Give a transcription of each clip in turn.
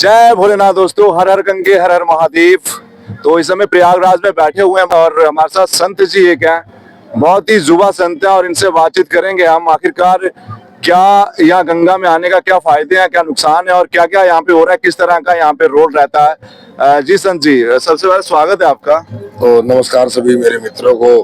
जय भोलेनाथ दोस्तों, हर हर गंगे हर हर महादेव। तो इस समय प्रयागराज में बैठे हुए हैं और हमारे साथ संत जी एक हैं, बहुत ही जुबा संत हैं और इनसे बातचीत करेंगे हम। आखिरकार क्या यहाँ गंगा में आने का क्या फायदे हैं, क्या नुकसान है और क्या क्या यहाँ पे हो रहा है, किस तरह का यहाँ पे रोल रहता है। जी संत जी, सबसे पहले स्वागत है आपका। तो नमस्कार सभी मेरे मित्रों को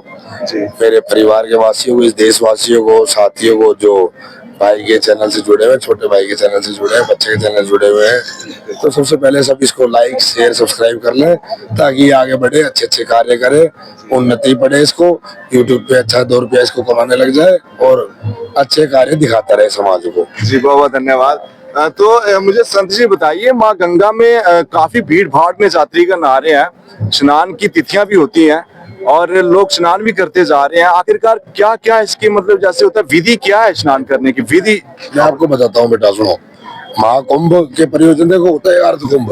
जी, मेरे परिवार के वासियों को, इस देशवासियों को, साथियों को जो भाई के चैनल से जुड़े हुए, छोटे भाई के चैनल से जुड़े हैं, बच्चे के चैनल से जुड़े हुए हैं। तो सबसे पहले सब इसको लाइक शेयर सब्सक्राइब कर लें ताकि ये आगे बढ़े, अच्छे अच्छे कार्य करे, उन्नति बढ़े, इसको यूट्यूब पे अच्छा 2 रुपया इसको कमाने लग जाए और अच्छे कार्य दिखाता रहे समाज को। जी बहुत बहुत धन्यवाद। तो मुझे संत जी बताइए, माँ गंगा में काफी भीड़ भाड़ में यात्रीगण आ रहे हैं, स्नान की तिथियां भी होती हैं और लोग स्नान भी करते जा रहे हैं। आखिरकार क्या क्या इसकी मतलब जैसे होता है, विधि क्या है स्नान करने की विधि? मैं आपको बताता हूँ बेटा, सुनो। महाकुंभ के प्रयोजन देखो, होता है अर्ध कुंभ,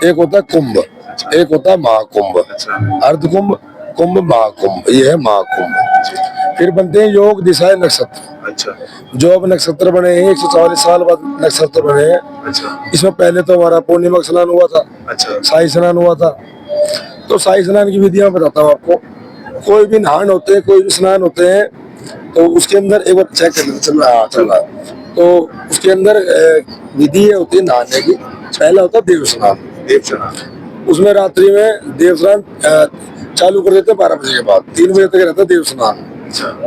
एक होता है कुंभ, एक होता है महाकुंभ। अर्ध कुंभ, कुंभ, महाकुंभ, ये है महाकुंभ। फिर बनते हैं योग दिशाएं नक्षत्र। अच्छा, जो अब नक्षत्र बने हैं 144 साल बाद नक्षत्र बने हैं। अच्छा, इसमें पहले तो हमारा पूर्णिमा स्नान हुआ था, अच्छा, शाही स्नान हुआ था। तो शाही स्नान की विधियां बताता हूँ आपको। कोई भी नहान होते हैं, कोई भी स्नान होते हैं, तो उसके अंदर एक बार चेक कर चल रहा है। तो उसके अंदर विधि ये होती है नहाने की। पहला होता है देव स्नान। देव स्नान, उसमें रात्रि में देव स्नान चालू कर देते हैं 12 बजे के बाद, 3 बजे तक रहता है देव स्नान।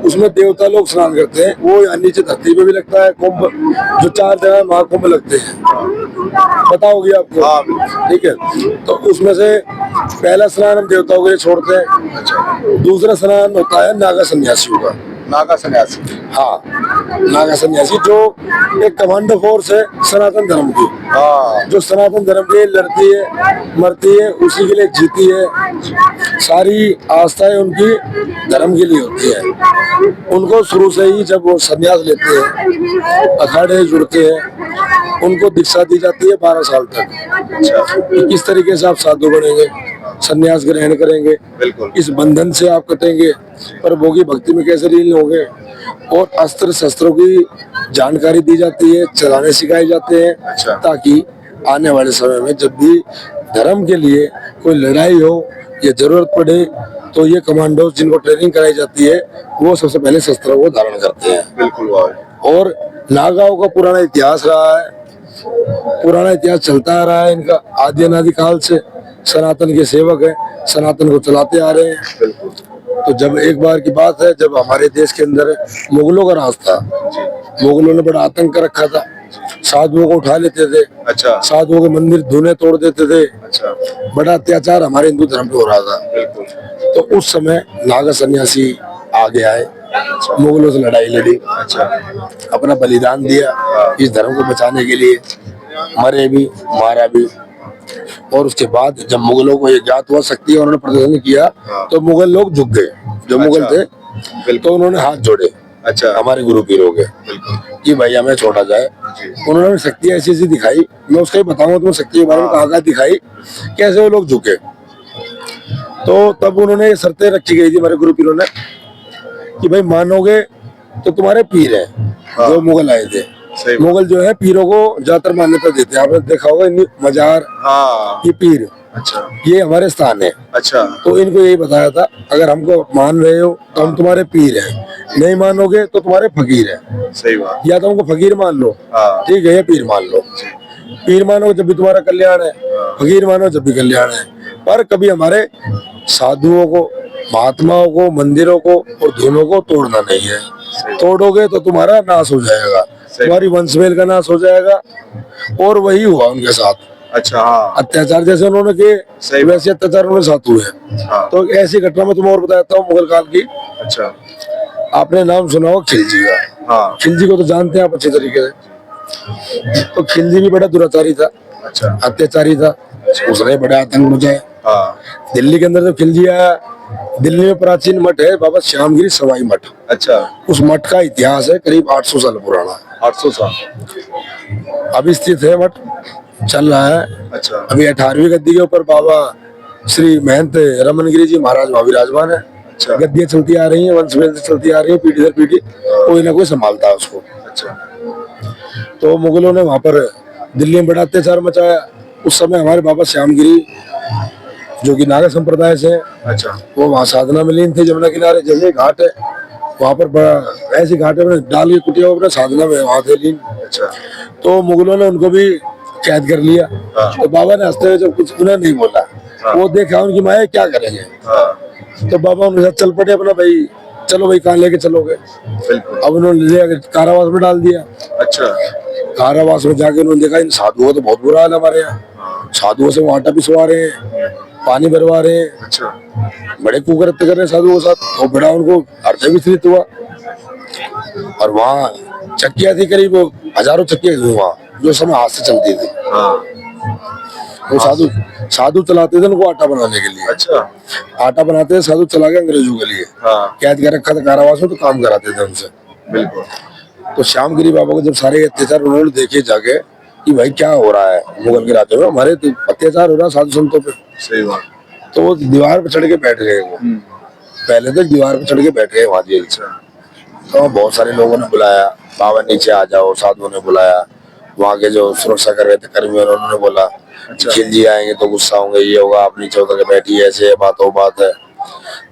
उसमें देवता लोग स्नान करते हैं, वो यहाँ नीचे धरती पे भी लगता है कुंभ, जो 4 जगह महाकुंभ लगते हैं, पता होगी आपको। ठीक है, तो उसमें से पहला स्नान हम देवताओं के लिए छोड़ते हैं। दूसरा स्नान होता है नागा सन्यासियों का। नागा सन्यासी, हाँ, नागा सन्यासी जो एक कमांडो फोर्स है सनातन धर्म की, जो सनातन धर्म के लिए लड़ती है, मरती है, उसी के लिए जीती है। सारी आस्थाएं उनकी धर्म के लिए होती है। उनको शुरू से ही जब वो संन्यास लेते हैं, अखाड़े जुड़ते हैं, उनको दीक्षा दी जाती है 12 साल तक। किस तरीके से आप साधु बनेंगे, संन्यास ग्रहण करेंगे, बिल्कुल इस बंधन से आप कटेंगे, प्रभु की भक्ति में कैसे लीन होंगे, और अस्त्र शस्त्रों की जानकारी दी जाती है, चलाने सिखाए जाते हैं। अच्छा। ताकि आने वाले समय में जब भी धर्म के लिए कोई लड़ाई हो या जरूरत पड़े, तो ये कमांडो जिनको ट्रेनिंग कराई जाती है वो सबसे पहले शस्त्रों को धारण करते हैं। बिल्कुल। और नागाओं का पुराना इतिहास रहा है, पुराना इतिहास चलता आ रहा है इनका आदि अनादि काल से। सनातन के सेवक है, सनातन को चलाते आ रहे हैं। तो जब एक बार की बात है, जब हमारे देश के अंदर मुगलों का राज था, मुगलों ने बड़ा आतंक कर रखा था, साधुओं को उठा लेते थे। अच्छा, साधुओं के मंदिर धूने तोड़ देते थे। अच्छा, बड़ा अत्याचार हमारे हिंदू धर्म पे हो रहा था। बिल्कुल। तो उस समय नागा सन्यासी आगे आए, मुगलों से लड़ाई लड़ी, अच्छा, अपना बलिदान दिया इस धर्म को बचाने के लिए, मरे भी, मारा भी। और उसके बाद जब मुगलों को ये ज्ञात हुआ शक्ति, उन्होंने प्रदर्शन किया, तो मुगल लोग झुक गए। जो मुगल थे, तो उन्होंने हाथ जोड़े। अच्छा, हमारे गुरु पीरों के कि भाई हमें छोड़ा जाए। उन्होंने शक्ति ऐसी ऐसी दिखाई, मैं उसका ही बताऊंगा तुम्हें शक्ति के बारे में, कहाँ दिखाई, कैसे वो लोग झुके। तो तब उन्होंने ये शर्तें रखी गई थी हमारे गुरु पीरों ने कि भाई मानोगे तो तुम्हारे पीर है। जो मुगल आए थे, मुगल जो है पीरों को ज्यादातर मान्यता देते हैं। आपने देखा होगा मजार, ये पीर, अच्छा, ये हमारे स्थान है। अच्छा, तो इनको यही बताया था, अगर हमको मान रहे हो तो हम तुम्हारे पीर हैं, नहीं मानोगे तो तुम्हारे फकीर हैं। सही बात। या तो हमको फकीर मान लो, ठीक है, या पीर मान लो। पीर मानो जब भी तुम्हारा कल्याण है, फकीर मानो जब भी कल्याण है। पर कभी हमारे साधुओं को, महात्माओं को, मंदिरों को और धुनों को तोड़ना नहीं है। तोड़ोगे तो तुम्हारा नाश हो जाएगा, तुम्हारी वंशवेल का नाश हो जाएगा। और वही हुआ उनके साथ। अच्छा, हाँ, अत्याचार जैसे उन्होंने किए, वैसे अत्याचार उनके साथ हुए। तो ऐसी घटना में तुम्हें और बताता हूँ मुगल काल की। अच्छा, आपने नाम सुना हो खिलजी का। हाँ, खिलजी को तो जानते हैं आप अच्छे तरीके से। तो खिलजी भी बड़ा दुराचारी था, अच्छा, अत्याचारी था, उसने बड़ा आतंक मचाया। हाँ, दिल्ली के अंदर जब खिलजी आया, दिल्ली में प्राचीन मठ है बाबा श्यामगिरी सवाई मठ। अच्छा, उस मठ का इतिहास है करीब 800 साल पुराना। 800 साल, अभी स्थित है मठ, चल रहा है। अच्छा, अभी 18वीं गद्दी के ऊपर बाबा श्री महंत रमनगिरी जी महाराज वहाँ विराजमान है। अच्छा, गद्दियां चलती आ रही हैं, वंशवेल से चलती आ रही है, पीढ़ी दर पीढ़ी कोई ना कोई संभालता है उसको। अच्छा, तो मुगलों ने वहां पर दिल्ली में बड़ा अत्याचार मचाया। उस समय हमारे बाबा श्यामगिरी जो कि नागा संप्रदाय से हैं, अच्छा वो वहाँ साधना में लीन थे जमुना किनारे। जैसे घाट है वहाँ पर बड़ा ऐसी घाट है डाल के कुटिया अपने साधना में वहाँ थे लीन। अच्छा तो मुगलों ने उनको भी कैद कर लिया। हाँ। तो बाबा ने हंसते हुए जब कुछ उन्हें नहीं बोला, हाँ। वो देखा उनकी माया क्या करेंगे। हाँ तो बाबा उनके साथ चल पड़े अपना, भाई चलो भाई कहाँ लेके चलोगे। बिल्कुल अब उन्होंने ले जाके कारावास में डाल दिया। अच्छा कारावास में जाके उन्होंने देखा इन साधुओं का तो बहुत बुरा हाल है हमारे यहाँ। साधुओं से वो आटा पिसवा रहे हैं, पानी भरवा रहे हैं, अच्छा बड़े कुकृत्य कर रहे हैं साधुओं के साथ। और बड़ा उनको हृदय विचलित हुआ। और वहाँ चक्कियाँ थी, करीब हजारों चक्कियाँ थी वहाँ, जो समय हाथ से चलती थी। हाँ वो साधु चलाते थे उनको आटा बनाने के लिए। अच्छा आटा बनाते थे साधु चला के अंग्रेजों के लिए। हाँ कैद कर रखा था कारावास में, तो काम कराते थे उनसे। बिल्कुल तो श्यामगिरी बाबा को जब सारे अत्याचार उन्होंने देखे जाके कि भाई क्या हो रहा है मुगल के राज्य में, हमारे तो अत्याचार हो रहा है साधु संतों पे। सही बात तो वो दीवार पे चढ़ के बैठ गए। वो पहले तो दीवार पे चढ़ के बैठ गए वहां जेल से। तो वहाँ बहुत सारे लोगों ने बुलाया, बाबा नीचे आ जाओ, साधुओं ने बुलाया। वहाँ के जो सुरक्षा कर रहे थे कर्मियों ने, उन्होंने बोला अच्छा। खिलजी आएंगे तो गुस्सा होंगे, ये होगा, आप नीचे उतर के बैठिए, ऐसे बात हो बात है।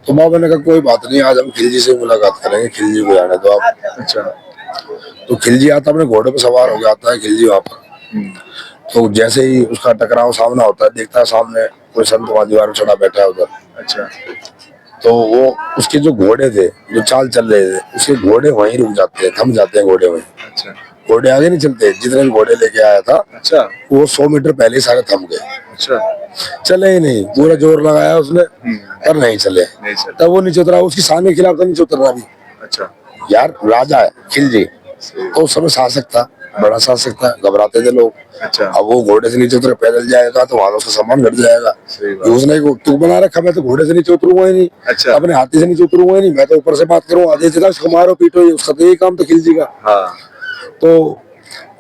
तो बाबा ने कहा कोई बात नहीं, आज हम खिलजी से मुलाकात करेंगे, खिलजी को जाने दो आप। अच्छा तो खिलजी आता अपने घोड़े पे सवार हो जाता है खिलजी वहां पर। तो जैसे ही उसका टकराव सामना होता है, देखता है सामने कोई संत वहां दीवार पर चढ़ा बैठा है उधर। अच्छा तो वो उसके जो घोड़े थे, जो चाल चल रहे थे, उसके घोड़े वहीं रुक जाते हैं, थम जाते हैं घोड़े वहीं। अच्छा घोड़े आगे नहीं चलते। जितने भी घोड़े लेके आया था अच्छा वो 100 मीटर पहले ही सारे थम गए, अच्छा चले ही नहीं। पूरा जोर लगाया उसने पर नहीं चले। नहीं सर तब वो नीचे उतरा, उसकी शान के खिलाफ था नीचे उतरना भी। अच्छा यार राजा है खिलजी, तो उस समय शासक था, बड़ा शासक था, घबराते थे लोग। अच्छा अब वो घोड़े से नीचे उतर पैदल जाएगा तो वहां उसका सम्मान घट जाएगा। सही बात। ये उसने तू बना रखा, मैं तो घोड़े से नीचे उतरूंगा ही नहीं, अच्छा अपने हाथी से नीचे उतरूंगा ही नहीं, मैं तो ऊपर से बात करूँ, आधे से उसको मारो पीटो, ये उसका तो यही काम था खिलजी का। हाँ तो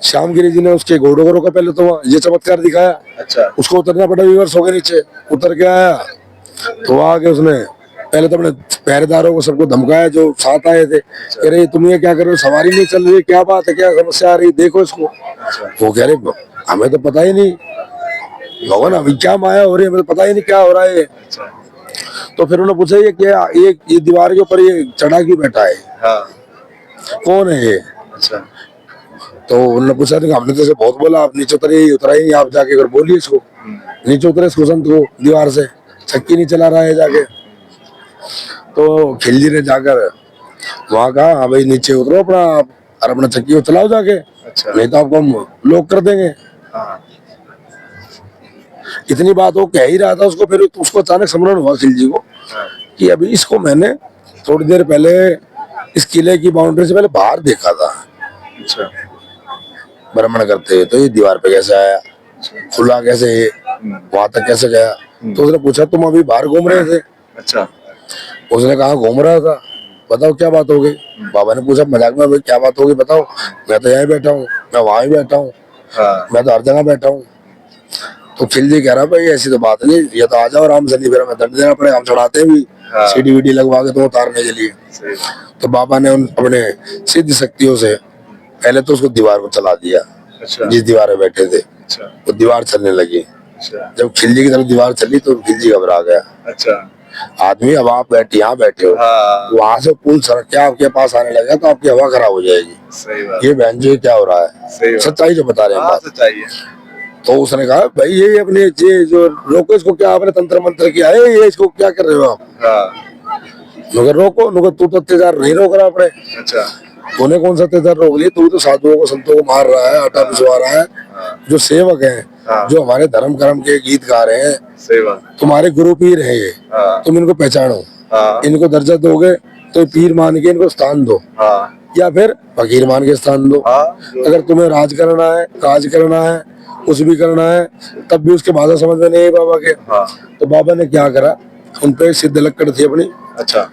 श्यामगिरी जी ने उसके घोड़ों को रोका। पहले तो ये चमत्कार दिखाया, अच्छा उसको उतरना पड़ा, रिवर्स हो गया, नीचे उतर के आया। तो आगे उसने पहले तो अपने पहरेदारों को सबको धमकाया जो साथ आए थे, कह रहे तुम ये क्या कर रहे हो, सवारी नहीं चल रही, क्या बात है, क्या समस्या आ रही, देखो इसको। वो कह रहे हमें तो पता ही नहीं भगवान, अभी क्या माया हो रही है, हमें तो पता ही नहीं क्या हो रहा है। अच्छा तो फिर उन्होंने पूछा ये क्या, ये दीवार के ऊपर ये चढ़ा क्यों बैठा है, हाँ कौन है ये। अच्छा तो उन्होंने पूछा कि हमने तो इसे बहुत बोला, आप नीचे उतरे, उतरा ही नहीं, आप जाके अगर बोलिए इसको। नीचे उतरे इसको संत को दीवार से, चक्की नहीं चला रहा है जाके। तो खिलजी ने जाकर वहां कहा हाँ भाई नीचे उतरो अपना, और अपना चक्की को चलाओ जाके, अच्छा नहीं तो आपको हम लोग कर देंगे। हाँ इतनी बात वो कह ही रहा था उसको, फिर उसको अचानक स्मरण हुआ खिलजी को हाँ कि अभी इसको मैंने थोड़ी देर पहले इस किले की बाउंड्री से पहले बाहर देखा था अच्छा भ्रमण करते हुए, तो ये दीवार पे कैसे आया, खुला कैसे, वहां तक कैसे गया। तो उसने पूछा तुम अभी बाहर घूम रहे थे। अच्छा उसने कहा घूम रहा था, बताओ क्या बात हो गई। बाबा ने पूछा मजाक में, भाई क्या बात होगी बताओ, मैं तो यहीं बैठा हूँ, मैं वहां ही बैठा हूँ, हाँ मैं तो हर जगह बैठा हूँ। तो खिलजी कह रहा भाई ऐसी तो बात नहीं, ये तो आ जाओ आराम से, नहीं फिर हमें दंड देना पड़ेगा, हम चढ़ाते हैं भी हाँ। सीढ़ी वीडी लगवा के तुम उतारने के लिए। सही तो बाबा ने उन अपने सिद्ध शक्तियों से पहले तो उसको दीवार को चला दिया, अच्छा जिस दीवार में बैठे थे अच्छा वो दीवार चलने लगी। अच्छा जब खिलजी की तरफ दीवार चली तो खिलजी घबरा गया। अच्छा आदमी अब आप बैठे यहाँ बैठे हो, हाँ वहां से पुल सड़क के आपके पास आने लगा तो आपकी हवा खराब हो जाएगी, सही बात ये बहन जी क्या हो रहा है, सही बात। सच्चाई जो बता रहे हैं हाँ बात। सच्चाई है तो उसने कहा भाई ये अपने ये जो रोको इसको, क्या आपने तंत्र मंत्र किया है, ये इसको क्या कर रहे हो आप। हाँ मगर रोको, मगर तू तो अत्याचार नहीं रोक रहा अपने, अच्छा तूने कौन सा अत्याचार रोक लिया, तू तो साधुओं को संतों को मार रहा है, आटा पिसवा रहा है, जो सेवक हैं, हाँ। जो हमारे धर्म कर्म के गीत गा रहे हैं, सही बात तुम्हारे गुरु पीर हैं ये, हाँ तुम इनको पहचानो, हाँ इनको दर्जा दोगे तो पीर मान के इनको स्थान दो, हाँ या फिर फकीर मान के स्थान दो। हाँ अगर तुम्हें राज करना है, काज करना है, कुछ भी करना है, तब भी उसके भाषा समझ में नहीं है बाबा के। हाँ तो बाबा ने क्या करा, उन पे सिद्ध लक्कड़ थी अपनी, अच्छा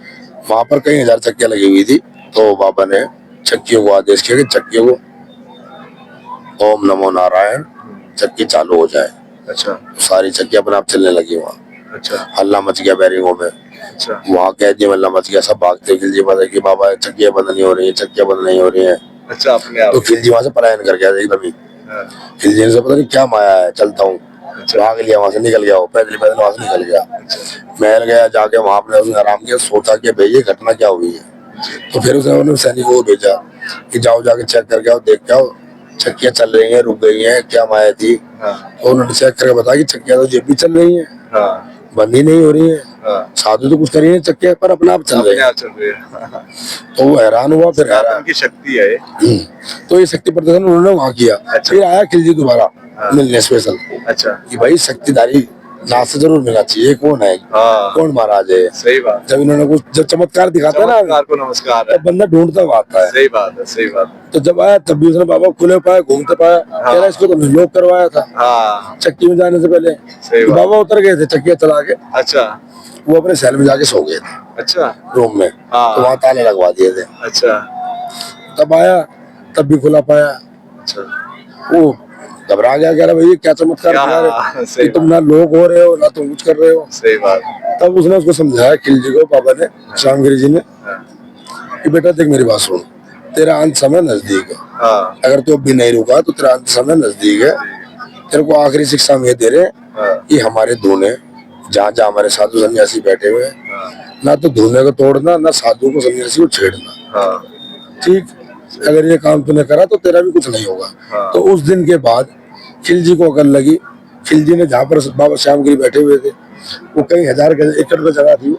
वहां पर कई हजार चक्कियां लगी हुई थी। तो बाबा ने चक्कियों को आदेश किया कि चक्कियों को ओम नमो नारायण, चक्की चालू हो जाए। अच्छा सारी चक्कियां अपने आप चलने लगी। वहाँ अच्छा हल्ला मच गया बैरिंगों में, अच्छा वहाँ कैदी में हल्ला मच गया, सब भागते खिलजी पता कि बाबा चक्कियां बंद नहीं हो रही है, चक्कियां बंद नहीं हो रही है। अच्छा अपने आप तो खिलजी वहां से पलायन कर गया एकदम ही। हाँ, खिलजी से पता नहीं क्या माया है, चलता हूँ। भाग लिया, वहां से निकल गया, वो पैदल पैदल वहां से निकल गया। महल गया, जाके वहां पर उसने आराम किया, सोचा कि भाई ये घटना क्या हुई है। तो फिर उसने सैनिकों को भेजा कि जाओ जाके चेक करके आओ, देख के आओ चक्कियां चल रही हैं, रुक गई हैं, क्या माया थी। तो उन्होंने चेक करके बताया कि चक्कियां तो जब भी चल रही हैं, बंद ही नहीं हो रही है। साधु तो कुछ कर रही है चक्कियां, पर अपने आप चल रही है। तो वो हैरान हुआ, फिर हैरान की शक्ति है ये। तो ये शक्ति प्रदर्शन उन्होंने वहां किया। फिर आया खिलजी दोबारा मिलने स्पेशल, अच्छा कि भाई शक्तिधारी नाथ से जरूर मिलना चाहिए, कौन है, कौन महाराज है। सही बात। जब इन्होंने कुछ जब चमत्कार दिखाता है ना, चमत्कार को नमस्कार है, तब बंदा ढूंढता हुआ आता है। सही बात है, सही बात। तो जब आया तब भी उसने बाबा खुले पाए, घूमते पाया, कह रहा इसको तो लोग करवाया था चक्की में जाने से पहले। तो बाबा उतर गए थे चक्कियां चला के, अच्छा वो अपने सेल में जाके सो गए थे, अच्छा रूम में। तो वहाँ ताले लगवा दिए थे। अच्छा तब आया तब भी खुला पाया। अच्छा वो घबरा गया, कह रहा भाई क्या चमत्कार कर रहे हो, तुम ना लोग हो रहे हो ना तुम कुछ कर रहे हो। सही बात। तब उसने उसको समझाया, खिलजी को, बाबा ने, श्यामगिरी जी ने, कि बेटा देख मेरी बात सुन, तेरा अंत समय नजदीक है। अगर तू अब भी नहीं रुका तो तेरा अंत समय नजदीक है। तेरे को आखिरी शिक्षा में दे रहे कि हमारे धूने जहाँ जहाँ हमारे साधु सन्यासी बैठे हुए हैं, ना तो धूने को तोड़ना, ना साधु को सन्यासी को छेड़ना। ठीक, अगर ये काम तूने करा तो तेरा भी कुछ नहीं होगा। तो उस दिन के बाद खिलजी को अकल लगी। खिलजी ने जहाँ पर बाबा श्यामगिरी बैठे हुए थे, वो कई हजार एकड़ में जगह थी,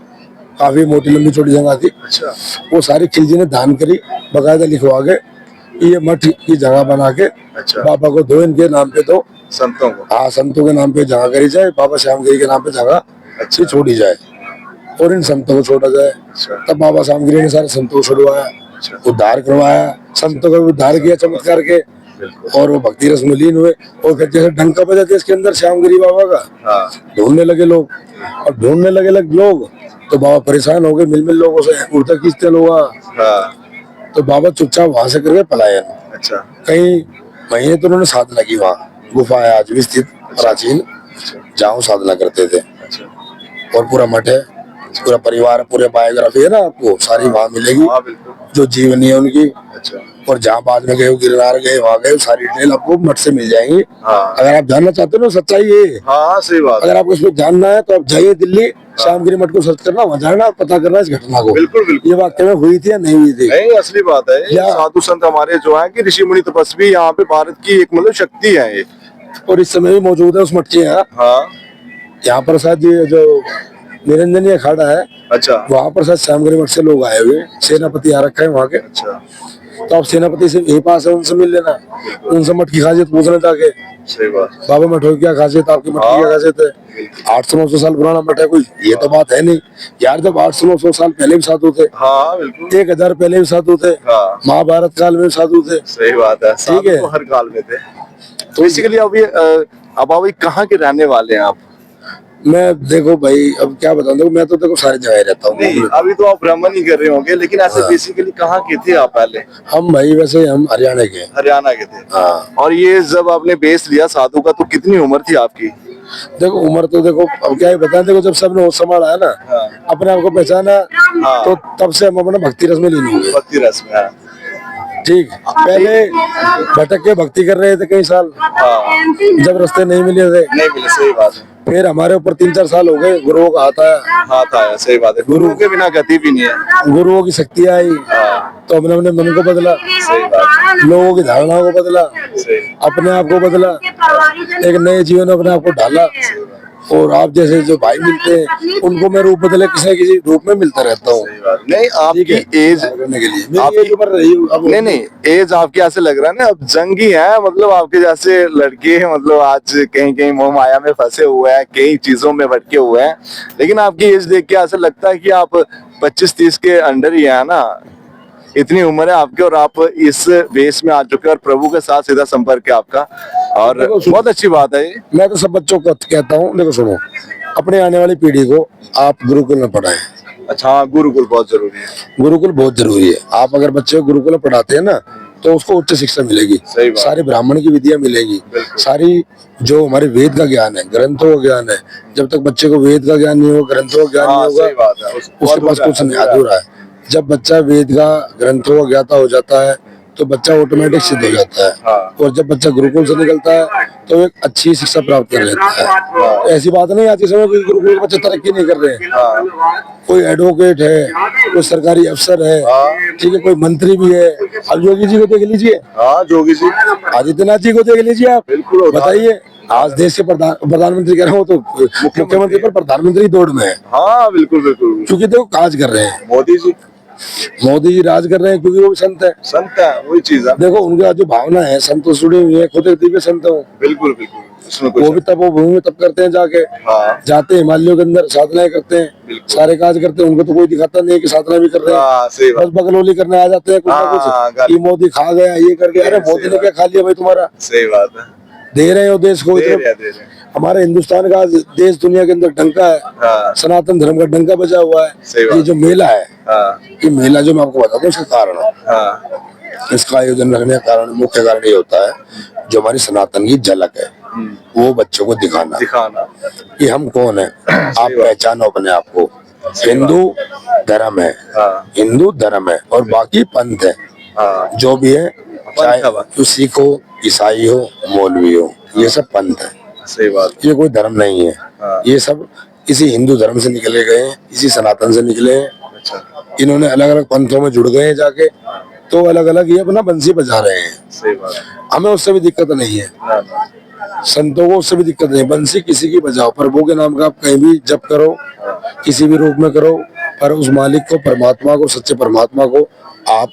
काफी मोटी लंबी छोटी जगह थी। अच्छा। वो सारी खिलजी ने दान करी, बकायदा लिखवा के ये मठ की जगह बना के। अच्छा। बाबा को दो, इनके नाम पे दो, संतों को। हाँ, संतों के नाम पे जगह करी जाए, बाबा श्यामगिरी के नाम पे जगह अच्छी छोड़ी जाए और इन संतों को छोड़ा जाए। अच्छा। तब बाबा श्यामगिरी ने सारे संतों को छुड़वाया, उद्धार करवाया, संतों का उद्धार किया चमत्कार के, और वो भक्ति रस में लीन हुए। और फिर जैसे डंका बजा के इसके अंदर श्यामगिरी बाबा का, ढूंढने लगे लोग, और ढूंढने लगे लोग, तो बाबा परेशान हो गए, मिल लोगों से उड़ता खींचते लोग। तो बाबा चुपचाप वहां से करके पलायन। अच्छा। कई महीने तो उन्होंने साधना की, वहाँ गुफा है आज भी स्थित, प्राचीन, जहाँ साधना करते थे। और पूरा मठ है, पूरा परिवार, पूरे बायोग्राफी है ना, आपको सारी वहाँ मिलेगी, जो जीवनी है उनकी। अच्छा। और जहाँ बाद में गए, गिरनार गए, वहाँ गए, सारी डिटेल आपको मठ से मिल जाएंगी। अगर आप जानना चाहते हो ना सच्चाई ये, सही बात। अगर आपको इसमें जानना है तो आप जाइए दिल्ली, श्यामगिरी मठ को सर्च करना, वहाँ जाना, पता करना इस घटना को। बिल्कुल बिल्कुल, ये वाकई में हुई थी या नहीं हुई थी। नहीं, असली बात है। साधु संत हमारे जो है कि ऋषि मुनि तपस्वी यहाँ पे भारत की एक मतलब शक्ति है ये, और इस समय भी मौजूद है उस मठ के यहाँ। यहाँ पर शायद ये जो निरंजनी अखाड़ा है, अच्छा, वहाँ पर शायद श्यामगिरी मठ से लोग आए हुए, सेनापति आ रखा है वहाँ के। अच्छा। तो आप सेनापति से यही पास है, उनसे मिल लेना, उनसे मठ की खासियत पूछना जाके। सही बात। बाबा मठ हो क्या खासियत, आपकी मठ की क्या खासियत है। 800-900 साल पुराना मठ है कोई, ये तो बात है नहीं यार। जब 800-900 साल पहले भी साधु थे, 1000 पहले भी साधु थे, महाभारत काल में साधु थे। सही बात है, ठीक है, हर काल में थे। तो बेसिकली अब अभी कहाँ के रहने वाले हैं आप? मैं देखो भाई, अब क्या बताऊं, देखो मैं तो देखो सारी जगह रहता हूँ। अभी तो आप भ्रमण ही कर रहे होंगे, लेकिन ऐसे बेसिकली कहाँ के थे आप पहले? हम भाई वैसे हम हरियाणा के। हरियाणा के थे। हाँ। और ये जब आपने बेस लिया साधु का, तो कितनी उम्र थी आपकी? देखो उम्र तो देखो अब क्या ही बताएं, देखो जब सबने होश संभाला है ना, अपने आप को पहचाना, तो तब से हम अपना भक्ति रस में लीन हुए। भक्ति रस में, ठीक। पहले भटक के भक्ति कर रहे थे कई साल, जब रास्ते नहीं मिले थे। नहीं मिले, सही बात है। फिर हमारे ऊपर 3-4 साल हो गए, गुरुओं का हाथ आया। सही बात है, गुरुओं के बिना गति भी नहीं है। गुरुओं की शक्ति आई, तो हमने अपने मन को बदला, सही बात, लोगों की धारणाओं को बदला, अपने आप को बदला, एक नए जीवन में अपने आप को ढाला। और आप जैसे जो भाई मिलते हैं, उनको मैं रूप बदले किसी न किसी रूप में मिलता रहता हूँ। नहीं, आपकी एज करने के लिए नहीं, एज आपकी ऐसे लग रहा है ना, अब जंगी है, मतलब आपके जैसे लड़के मतलब आज कहीं कहीं मोह माया में फंसे हुए हैं, कई चीजों में भटके हुए हैं, लेकिन आपकी एज देख के ऐसा लगता है कि आप 25-30 के अंडर ही है ना, इतनी उम्र है आपकी, और आप इस वेश में आ चुके हैं, और प्रभु के साथ सीधा संपर्क है आपका, और बहुत अच्छी बात है। मैं तो सब बच्चों को कहता हूँ, देखो सुनो, अपने आने वाली पीढ़ी को आप गुरुकुल में पढ़ाएं। अच्छा, गुरुकुल बहुत जरूरी है। गुरुकुल बहुत जरूरी है। आप अगर बच्चे को गुरुकुल में पढ़ाते हैं ना, तो उसको उच्च शिक्षा मिलेगी, सारी ब्राह्मण की विद्या मिलेगी, सारी जो हमारे वेद का ज्ञान है, ग्रंथों का ज्ञान है। जब तक बच्चे को वेद का ज्ञान नहीं होगा, ग्रंथों का ज्ञान नहीं होगा, उसके पास कुछ नहीं, अधूरा है। जब बच्चा वेद का, ग्रंथों का ज्ञाता हो जाता है, तो बच्चा ऑटोमेटिक सिद्ध हो जाता है। हाँ। और जब बच्चा गुरुकुल से निकलता है तो एक अच्छी शिक्षा प्राप्त कर लेता है। तो ऐसी बात नहीं आज के समय कोई गुरुकुल के बच्चे तरक्की नहीं कर रहे हैं। हाँ। कोई एडवोकेट है, कोई सरकारी अफसर है, ठीक है, कोई मंत्री भी है। अब योगी जी को देख लीजिए, हाँ जोगी जी, आदित्यनाथ जी को देख लीजिए आप, बिल्कुल। बताइए आज देश के प्रधानमंत्री कह रहा हूँ तो मुख्यमंत्री पर प्रधानमंत्री दौड़ में है। हाँ बिल्कुल बिल्कुल, क्योंकि देखो काज कर रहे हैं, मोदी जी राज कर रहे हैं, क्योंकि वो भी संत है। संत है, वही चीज है। देखो उनका जो भावना है, संत तो जुड़े हुए हैं, खुद एक दिव्य संत हो। बिल्कुल बिल्कुल, इसमें वो भी तपोभूमि में तप करते हैं जाके। हाँ। जाते हैं हिमालयों के अंदर, साधनाएं करते हैं, सारे काज करते हैं। उनको तो कोई दिखाता नहीं है कि साधना भी कर रहे हैं, बस बगलोली करने आ जाते हैं कुछ ना कुछ कि मोदी खा गया, ये कर गया। अरे मोदी ने क्या खा लिया भाई तुम्हारा? सही बात है, दे रहे हो देश को। हमारे हिंदुस्तान का देश दुनिया के अंदर डंका है। हाँ। सनातन धर्म का डंका बजा हुआ है। ये जो मेला है, ये मेला जो मैं आपको बताता हूँ इसका कारण, इसका आयोजन रखने का कारण, मुख्य कारण ये होता है जो हमारी सनातन की झलक है वो बच्चों को दिखाना कि हम कौन है। आप पहचानो अपने आप को। हिंदू धर्म है, हिंदू धर्म है और बाकी पंथ है, जो भी है, चाहे तो सिख हो, ईसाई हो, मौलवी हो, ये सब पंथ है। सही बात। ये कोई धर्म नहीं है। ये सब इसी हिंदू धर्म से निकले गए हैं, इसी सनातन से निकले हैं। इन्होंने अलग अलग पंथों में जुड़ गए हैं जाके, तो अलग अलग ये अपना बंसी बजा रहे हैं। सही बात। हमें उससे भी दिक्कत नहीं है, संतों को उससे भी दिक्कत नहीं। बंसी किसी की बजाओ, प्रभु के नाम का आप कहीं भी जप करो, किसी भी रूप में करो, पर उस मालिक को, परमात्मा को, सच्चे परमात्मा को आप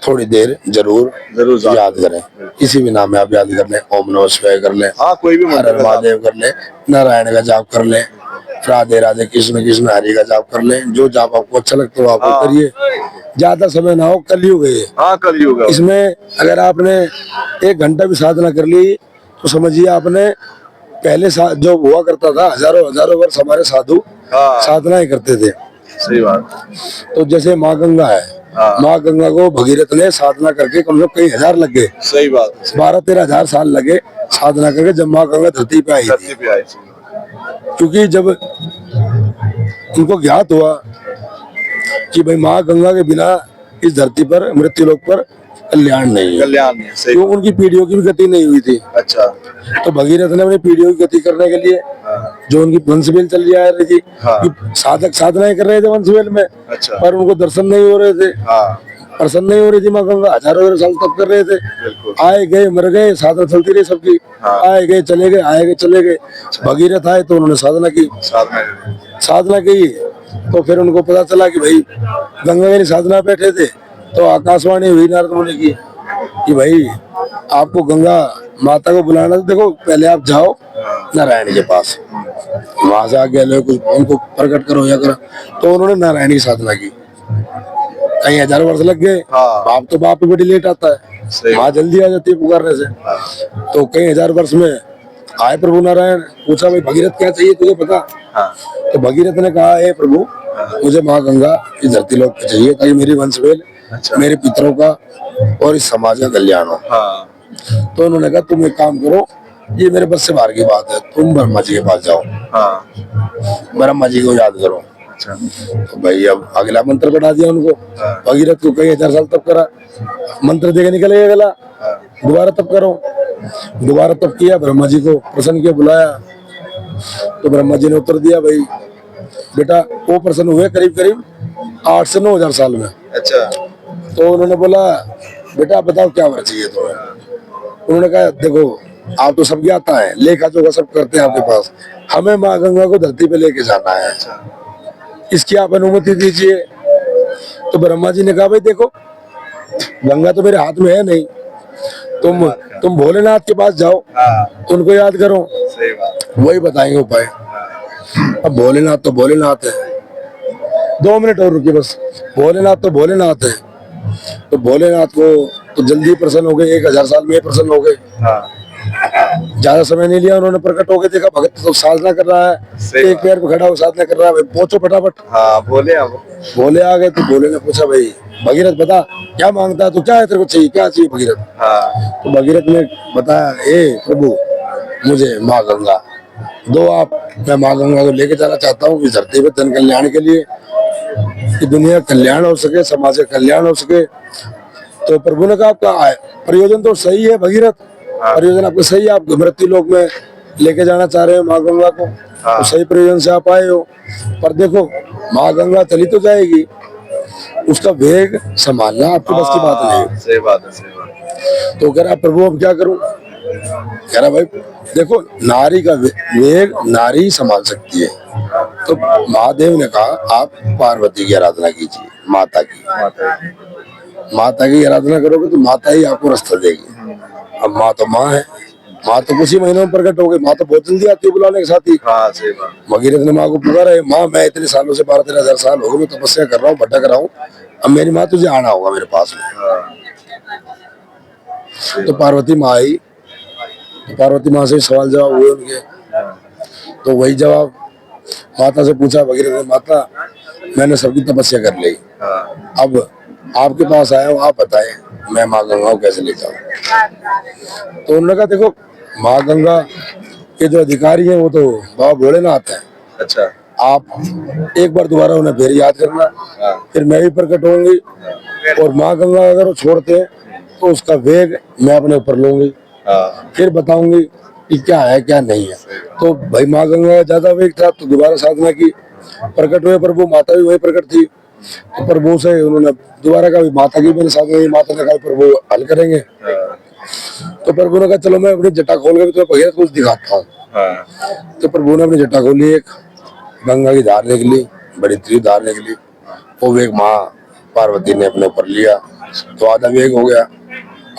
थोड़ी देर जरूर याद करें। किसी भी नाम में आप याद कर लें, ओम नमः शिवाय कर लें, हाँ कोई भी हर हर महादेव कर लें, नारायण का जाप कर लें, राधे राधे कृष्ण कृष्ण हरि का जाप कर लें। जो जाप आपको अच्छा लगता हो आप करिए। ज्यादा समय ना हो, कलयुग है। हाँ कलयुग है। इसमें अगर आपने 1 घंटा भी साधना कर ली तो समझिए आपने पहले जो हुआ करता था, हजारों हजारों वर्ष हमारे साधु साधनाएं करते थे। सही बात। तो जैसे माँ गंगा है, माँ गंगा को भगीरथ ने साधना करके कम से कम कई हजार लग गए। सही बात। 12-13 हजार साल लगे साधना करके, जब माँ गंगा धरती पे आई थी। क्योंकि जब उनको ज्ञात हुआ कि भाई माँ गंगा के बिना इस धरती पर, मृत्यु लोक पर कल्याण नहीं है, तो उनकी पीढ़ियों की भी गति नहीं हुई थी। अच्छा। तो भगीरथ ने अपनी पीढ़ियों की गति करने के लिए जो उनकी वंशवेल चल रही थी, साधक साधनाएं कर रहे थे वंशवेल में। अच्छा। पर उनको दर्शन नहीं हो रहे थे, प्रसन्न नहीं हो रही थी माँ गंगा। हजारों साल तप कर रहे थे, आए गए मर गए, साधना चलती रही सबकी। आए गए चले गए, आए गए चले गए। भगीरथ आए तो उन्होंने साधना की। तो फिर उनको पता चला कि भाई गंगा की साधना बैठे थे, तो आकाशवाणी हुई नारद मुनि की कि भाई आपको गंगा माता को बुलाना, तो देखो पहले आप जाओ नारायण के पास, वहां से आगे लो कुछ उनको प्रकट करो या करो। तो उन्होंने नारायण की साधना की। कई हजार वर्ष लग गए। बाप तो बाप बड़ी लेट आता है, माँ जल्दी आ जाती है पुकारने से। तो कई हजार वर्ष में आए प्रभु नारायण। पूछा भाई भगीरथ क्या चाहिए तुझे पता? तो भगीरथ ने कहा हे प्रभु, मुझे माँ गंगा इस धरती लोक पे चाहिए, ताकि मेरी वंशवेल, मेरे पितरों का और इस समाज का कल्याण हो। तो उन्होंने कहा तुम एक काम करो, ये मेरे बस से बाहर की बात है, तुम ब्रह्मा जी के पास जाओ, ब्रह्मा जी को याद करो। तो भाई अब अगला मंत्र बढ़ा दिया उनको। भगीरथ को कई हजार साल तप करा, मंत्र देके निकल गया अगला, दोबारा तप करो। दोबारा तप किया, ब्रह्मा जी को प्रसन्न किया, बुलाया। तो ब्रह्मा जी ने उत्तर दिया भाई बेटा, वो प्रसन्न हुए करीब करीब 8 से 9 हजार साल में। अच्छा। तो उन्होंने बोला बेटा बताओ क्या वर चाहिए तुम्हें? उन्होंने कहा देखो आप तो सब ज्ञाता है, लेखा जोखा सब करते हैं आपके पास, हमें माँ गंगा को धरती पे लेके जाना है, इसकी आप अनुमति दीजिए। तो ब्रह्मा जी ने कहा भाई देखो गंगा तो मेरे हाथ में है नहीं, तुम भोलेनाथ के पास जाओ, उनको याद करो, वही बताएंगे उपाय। अब भोलेनाथ तो भोलेनाथ है, 2 मिनट और रुकिए बस। भोलेनाथ तो भोलेनाथ है, तो भोलेनाथ को तो जल्दी प्रसन्न हो गए, 1000 साल में प्रसन्न हो गए। ज्यादा समय नहीं लिया, उन्होंने प्रकट होकर देखा भगत तो साधना कर रहा है, एक पैर पे खड़ा हो साधना कर रहा है, पहुंचो फटाफट। भोले आ गए। तो भोले ने पूछा भाई भगीरथ बता क्या मांगता है, तो क्या है तेरे को चाहिए, क्या चाहिए भगीरथ? तो भगीरथ ने बताया हे प्रभु मुझे माँ गंगा दो आप, मैं माँ गंगा को लेके जाना चाहता हूँ इस धरती पे जन कल्याण के लिए, कि दुनिया का कल्याण हो सके, समाज का कल्याण हो सके। तो प्रभु ने कहा आपका प्रयोजन तो सही है भगीरथ, प्रयोजन आपका सही है, आप मृत्यु लोक में लेके जाना चाह रहे हो माँ गंगा को, तो सही प्रयोजन से आप आए हो। पर देखो माँ गंगा चली तो जाएगी, उसका वेग संभालना आपके बस की बात नहीं है। सही बात है, सही बात। तो कह रहा प्रभु अब क्या करूं, कह रहा भाई देखो नारी का वेग नारी संभाल सकती है। तो महादेव ने कहा आप पार्वती की आराधना कीजिए, माता की, माता की आराधना करोगे तो माता ही आपको रास्ता देगी। अब माँ तो माँ है, माँ तो कुछ ही महीनों में प्रकट हो गई, माँ तो बहुत जल्दी आती है बुलाने के साथ ही। सही बात। भगीरथ ने माँ को पुकारा है, माँ मैं इतने सालों से 12-13 हजार साल हो गए मैं तपस्या कर रहा हूँ, भटक रहा हूँ, अब मेरी माँ तुझे आना होगा मेरे पास में। तो पार्वती माँ आई, तो पार्वती माँ से सवाल जवाब हुए उनके, तो वही जवाब माता से पूछा भगीरथ ने, माता मैंने सबकी तपस्या कर ली, अब आपके पास आया हूँ, आप बताएं मैं माँ गंगा को कैसे ले जाऊँ। तो उन्होंने कहा देखो माँ गंगा के जो अधिकारी हैं वो तो बाबा भोलेनाथ हैं। अच्छा। आप एक बार दोबारा उन्हें फिर याद करना, फिर मैं भी प्रकट होंगी, और माँ गंगा अगर वो छोड़ते हैं तो उसका वेग मैं अपने ऊपर लूंगी, फिर बताऊंगी कि क्या है क्या नहीं है। तो भाई माँ गंगा का ज्यादा वेग था तो दोबारा साधना की, प्रकट हुए प्रभु, माता भी वही प्रकट थी। तो प्रभु से उन्होंने दोबारा कहा माता की मैंने साधना की, माता ने कहा प्रभु हल करेंगे। तो प्रभु ने कहा चलो मैं अपनी जटा खोल के तुम्हें भगीरथ कुछ दिखाता हूँ। तो प्रभु ने अपनी जटा खोली, एक गंगा की धार निकली, बड़ी तीव्र धार निकली, वो वेग माँ पार्वती ने अपने ऊपर लिया, तो आधा वेग हो गया,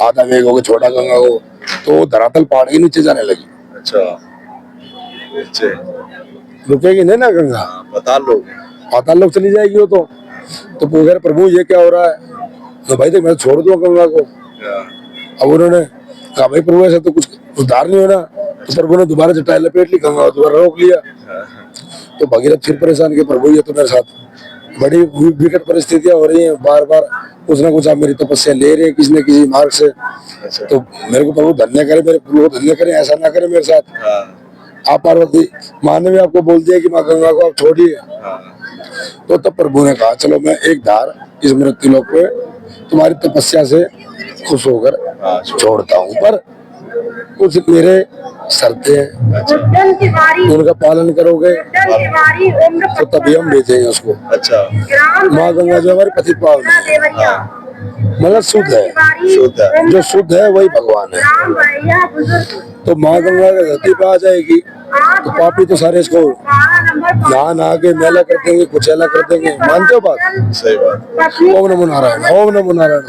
आधा वेग हो गया छोटा गंगा को, तो धरातल पहाड़ के नीचे जाने लगी। अच्छा, नीचे रुकेगी नहीं ना गंगा, पाताल लोग चली जाएगी वो तो पूछ रहे प्रभु ये क्या हो रहा है। तो भाई देख मैं छोड़ दूं गंगा को। अब उन्होंने कहा भाई प्रभु ऐसा तो कुछ उद्धार नहीं होना। तो प्रभु ने दोबारा जटाएं लपेट ली, गंगा को दोबारा रोक लिया। तो भगीरथ फिर परेशान के प्रभु ये तो मेरे साथ बड़ी विकट परिस्थितियां हो रही हैं, बार बार कुछ ना कुछ आप मेरी तपस्या ले रहे हैं किसी न किसी मार्ग से, तो मेरे को प्रभु धन्य करे, मेरे प्रभु को धन्य करे, ऐसा ना करे मेरे साथ। आप पार्वती माँ ने भी आपको बोल दिया कि माँ गंगा को आप छोड़िए। तो तब प्रभु ने कहा चलो मैं एक धार इस मृत्यु लोक पे तुम्हारी तपस्या से खुश होकर छोड़ता हूँ, पर कुछ मेरे शर्तें हैं, उनका पालन करोगे तो तभी हम भेजेंगे उसको। अच्छा। माँ गंगा जो हमारी पतित पावन है, मतलब शुद्ध है, जो शुद्ध है वही भगवान है। तो माँ गंगा का धरती पे आ जाएगी तो पापी तो सारे इसको नहा के मेला कर देंगे, कुचैला कर देंगे। मानते हो बात? सही बात। ओम नमो नारायण, ओम नमो नारायण।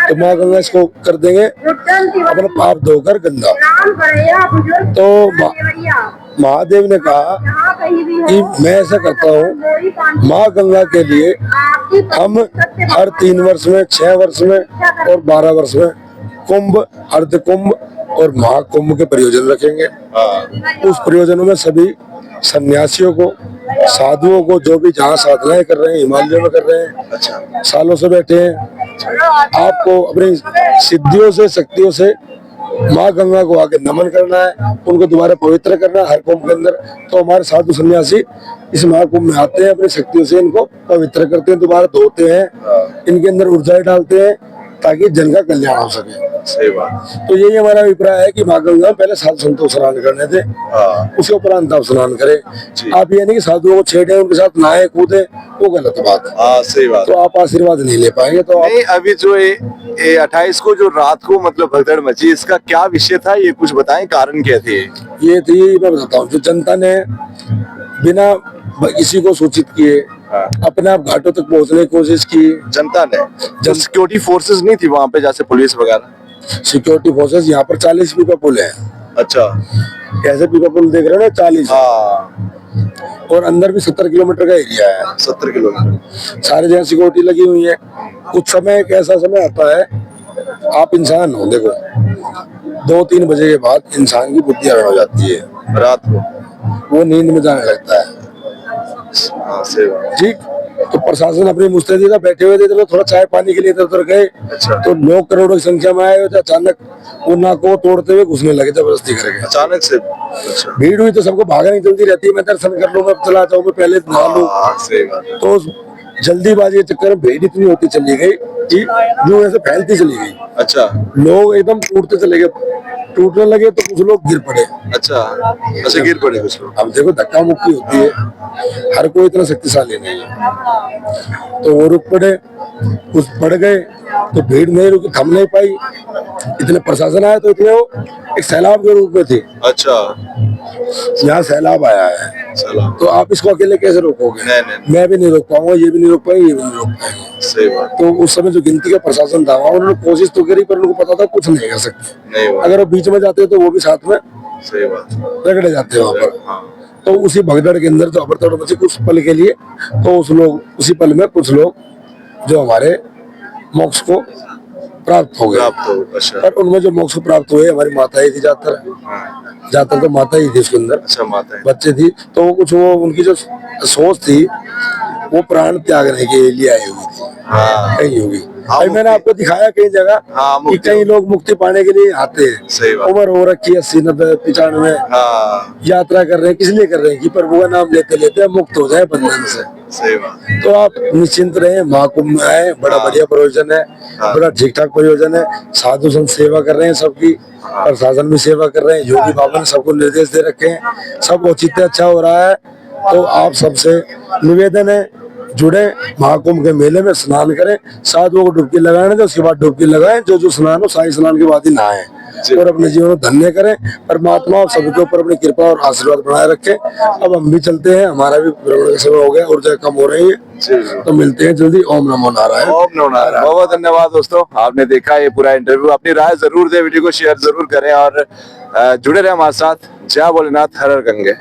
तो माँ गंगा इसको कर देंगे अपना पाप धोकर गंदा। तो महादेव ने कहा कि मैं ऐसा करता हूँ, माँ गंगा के लिए हम हर 3 वर्ष में, 6 वर्ष में और 12 वर्ष में कुंभ, अर्ध कुंभ और महाकुंभ के प्रयोजन रखेंगे। उस प्रयोजनों में सभी सन्यासियों को, साधुओं को, जो भी जहाँ साधनाएं कर रहे हैं, हिमालय में कर रहे हैं, सालों से बैठे हैं, आपको अपनी सिद्धियों से, शक्तियों से माँ गंगा को आके नमन करना है, उनको दोबारा पवित्र करना है हर कुंभ के अंदर। तो हमारे साधु सन्यासी इस महाकुंभ में आते हैं, अपनी शक्तियों से इनको पवित्र करते हैं, दोबारा धोते हैं, इनके अंदर ऊर्जा डालते हैं ताकि जन का कल्याण हो सके। सही बात। तो यही हमारा अभिप्राय है कि माँ गंगा पहले साधु संतों स्नान करने थे, उसके उपरांत आप स्नान करें। आप ये नहीं कि साधुओं को छेड़े, उनके साथ नहाए कूदे, वो गलत बात। सही बात। तो आप आशीर्वाद नहीं ले पाएंगे। तो नहीं, अभी जो 28 को जो रात को मतलब भगदड़ मची, इसका क्या विषय था, ये कुछ बताएं, कारण क्या थे? ये थी, मैं बताता हूँ, जो जनता ने बिना किसी को सूचित किए अपने आप घाटों तक पहुंचने की कोशिश की। जनता ने, जब सिक्योरिटी फोर्सेस नहीं थी वहाँ पे, जैसे पुलिस वगैरह? सिक्योरिटी फोर्सेस यहाँ पर 40 पीपा पुल है। अच्छा। कैसे पीपा पुल देख रहे हो ना, 40। और अंदर भी 70 किलोमीटर का एरिया है। 70 किलोमीटर सारे जगह सिक्योरिटी लगी हुई है। कुछ समय एक ऐसा समय आता है, आप इंसान हो, देखो 2-3 बजे के बाद इंसान की बुद्धि हरण हो जाती है, रात को वो नींद में जाने लगता है। ठीक, तो प्रशासन अपनी मुस्तैदी बैठे हुए थे, तो थोड़ा चाय पानी के लिए इधर उधर गए। अच्छा। तो लोग करोड़ों की संख्या में आए, तो अचानक वो नाक को तोड़ते हुए घुसने लगे जबरदस्ती करके, अचानक से। अच्छा। भीड़ हुई तो सबको भागने चलती रहती है, मैं दर्शन कर लूँ, मैं चला जाऊँ, मैं पहले नहा लूँ। तो जल्दीबाजी के चक्कर में भीड़ इतनी होती चली गई कि जो ऐसे फैलती चली गई, अच्छा लोग एकदम टूटते चले गए, टूटने लगे तो कुछ लोग गिर पड़े। अच्छा, ऐसे गिर पड़े कुछ लोग। अब देखो धक्का मुक्की होती है, हर कोई इतना शक्तिशाली नहीं है, तो वो रुक पड़े, कुछ पड़ गए तो भीड़ नहीं रुकी, थम नहीं पाई, इतने प्रशासन आया तो इतने वो एक सैलाब के रूप में थे। अच्छा यहाँ सैलाब आया है, चलो, तो आप इसको अकेले कैसे रोकोगे? नहीं नहीं मैं भी नहीं रोक पाऊंगा, ये भी नहीं रोक पाएंगे, ये भी नहीं रोक पाएंगे। सही बात, तो उस समय जो गिनती का प्रशासन था, वहाँ उन्होंने कोशिश तो करी, पर उनको पता था कुछ नहीं कर सकते। नहीं बात, अगर वो बीच में जाते तो वो भी साथ में सही बात, रगड़े जाते वहां पर। हाँ तो उसी भगदड़ के अंदर जो अबड़तबड़ मची कुछ पल के लिए, तो उसी पल में कुछ लोग जो हमारे मोक्ष को प्राप्त हो गए। प्राप्त हो, अच्छा पर उनमें जो मोक्ष प्राप्त हुए, हमारी माता ही थी ज्यादातर, हाँ, ज्यादातर तो माता ही थी उसके अंदर, अच्छा माता है, बच्चे थी, तो वो कुछ वो उनकी जो सोच थी वो प्राण त्यागने के लिए आई हुई थी, हाँ कहीं होगी। हाँ, अभी मैंने आपको दिखाया कई जगह हाँ, कि मुक्ति कई लोग मुक्ति पाने के लिए आते हैं, सही बात, उम्र हो रखी है 80 90 95, हाँ यात्रा कर रहे हैं, किस लिए कर रहे हैं? कि प्रभु का नाम लेते लेते मुक्त हो जाए बंधन से। सही बात, तो आप निश्चिंत रहे, महाकुंभ में आए, बड़ा हाँ। बढ़िया प्रयोजन है, हाँ। बड़ा ठीक ठाक प्रयोजन है, साधु संत सेवा कर रहे हैं सबकी, प्रशासन भी सेवा कर रहे हैं, योगी बाबा ने सबको निर्देश दे रखे हैं, सब औचित्य अच्छा हो रहा है। तो आप सबसे निवेदन है, जुड़े, महाकुंभ के मेले में स्नान करें, साधुओं को डुबकी लगाने दें, उसके बाद डुबकी लगाएं, जो स्नान हो शाही स्नान के बाद ही नहाएं जी। और अपने जीवन को धन्य करें। परमात्मा आप सबके ऊपर अपनी कृपा और आशीर्वाद बनाए रखे। अब हम भी चलते हैं, हमारा भी भ्रमण का समय हो गया, ऊर्जा कम हो रही है, जी जी। तो मिलते हैं जल्दी। ओम नमो नारायण। ओम नमो नारायण। बहुत बहुत धन्यवाद दोस्तों, आपने देखा ये पूरा इंटरव्यू। अपनी राय जरूर दें, वीडियो को शेयर जरूर करें और जुड़े रहे हमारे साथ। जय भोलेनाथ, हर हर गंगे।